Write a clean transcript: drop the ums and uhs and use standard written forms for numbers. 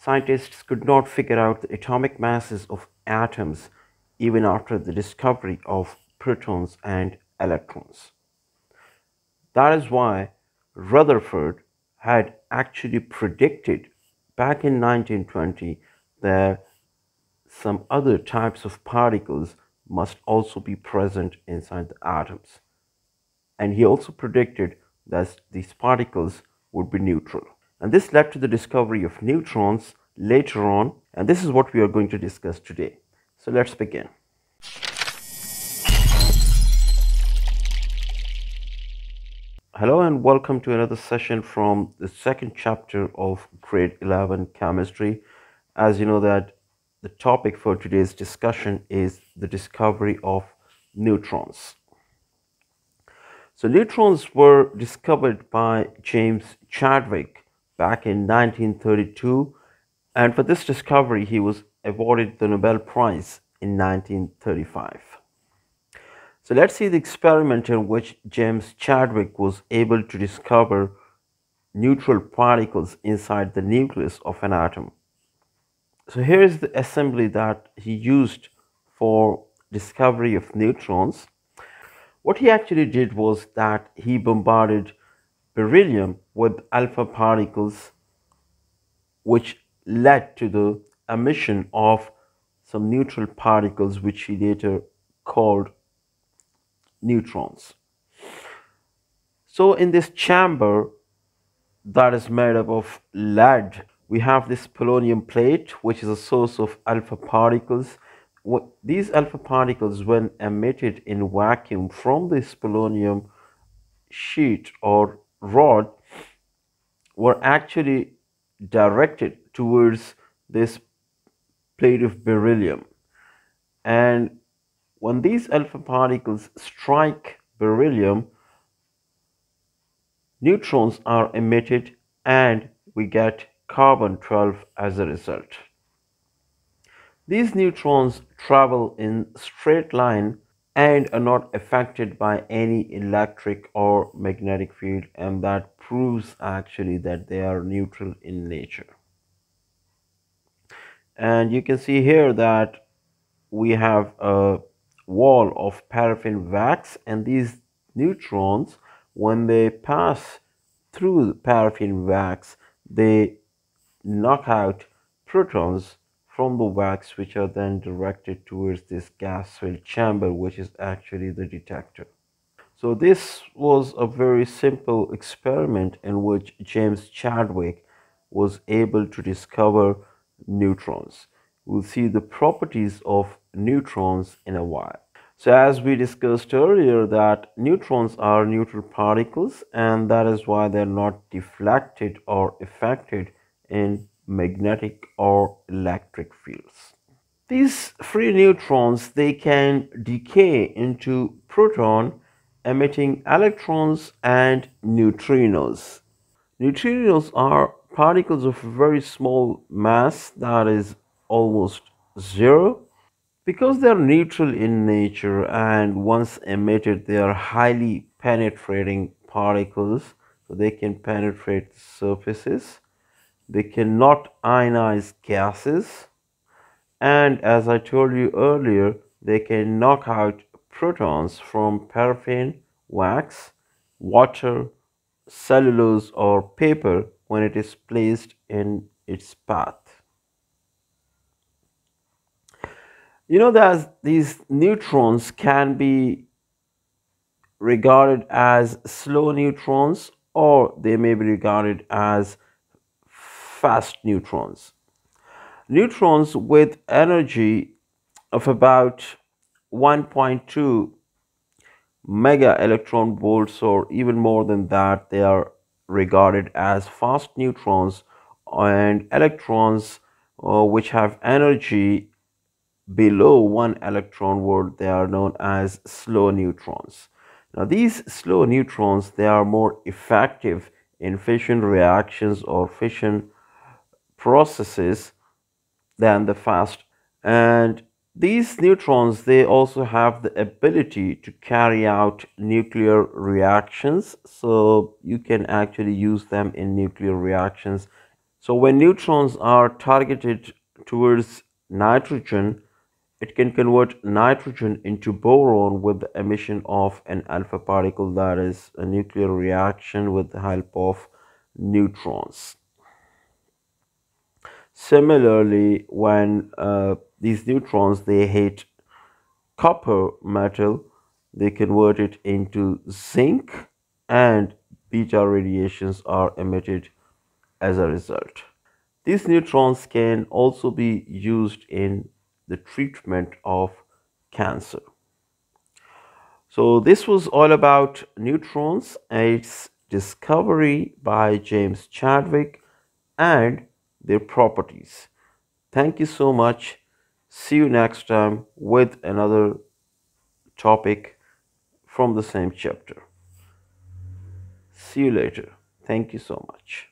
scientists could not figure out the atomic masses of atoms even after the discovery of protons and electrons. That is why Rutherford had actually predicted back in 1920 that some other types of particles must also be present inside the atoms. And he also predicted that these particles would be neutral. And this led to the discovery of neutrons later on, and this is what we are going to discuss today. So let's begin. Hello and welcome to another session from the second chapter of grade 11 chemistry. As you know that the topic for today's discussion is the discovery of neutrons. So neutrons were discovered by James Chadwick back in 1932, and for this discovery he was awarded the Nobel Prize in 1935. So let's see the experiment in which James Chadwick was able to discover neutral particles inside the nucleus of an atom. So here is the assembly that he used for discovery of neutrons. What he actually did was that he bombarded beryllium with alpha particles, which led to the emission of some neutral particles, which he later called neutrons. So in this chamber that is made up of lead, we have this polonium plate, which is a source of alpha particles. These alpha particles, when emitted in vacuum from this polonium sheet or rod, were actually directed towards this plate of beryllium. And when these alpha particles strike beryllium, neutrons are emitted and we get carbon-12 as a result. These neutrons travel in straight line and are not affected by any electric or magnetic field, and that proves actually that they are neutral in nature. And you can see here that we have a wall of paraffin wax, and these neutrons, when they pass through the paraffin wax, they knock out protons from the wax, which are then directed towards this gas-filled chamber, which is actually the detector. So this was a very simple experiment in which James Chadwick was able to discover neutrons. We'll see the properties of neutrons in a while. So as we discussed earlier, that neutrons are neutral particles, and that is why they're not deflected or affected in magnetic or electric fields. These free neutrons, they can decay into proton emitting electrons and neutrinos. Neutrinos are particles of very small mass, that is almost zero. Because they are neutral in nature and once emitted, they are highly penetrating particles, so they can penetrate surfaces. They cannot ionize gases, and as I told you earlier, they can knock out protons from paraffin, wax, water, cellulose, or paper when it is placed in its path. You know that these neutrons can be regarded as slow neutrons, or they may be regarded as fast neutrons. Neutrons with energy of about 1.2 mega electron volts, or even more than that, they are regarded as fast neutrons, and electrons which have energy below 1 electron volt, they are known as slow neutrons. Now these slow neutrons, they are more effective in fission reactions or fission processes than the fast. And these neutrons, they also have the ability to carry out nuclear reactions, so you can actually use them in nuclear reactions So when neutrons are targeted towards nitrogen, it can convert nitrogen into boron with the emission of an alpha particle, that is a nuclear reaction with the help of neutrons. Similarly, when these neutrons they hit copper metal, they convert it into zinc, and beta radiations are emitted as a result. These neutrons can also be used in the treatment of cancer. So, this was all about neutrons, its discovery by James Chadwick, and their properties. Thank you so much. See you next time with another topic from the same chapter. See you later. Thank you so much.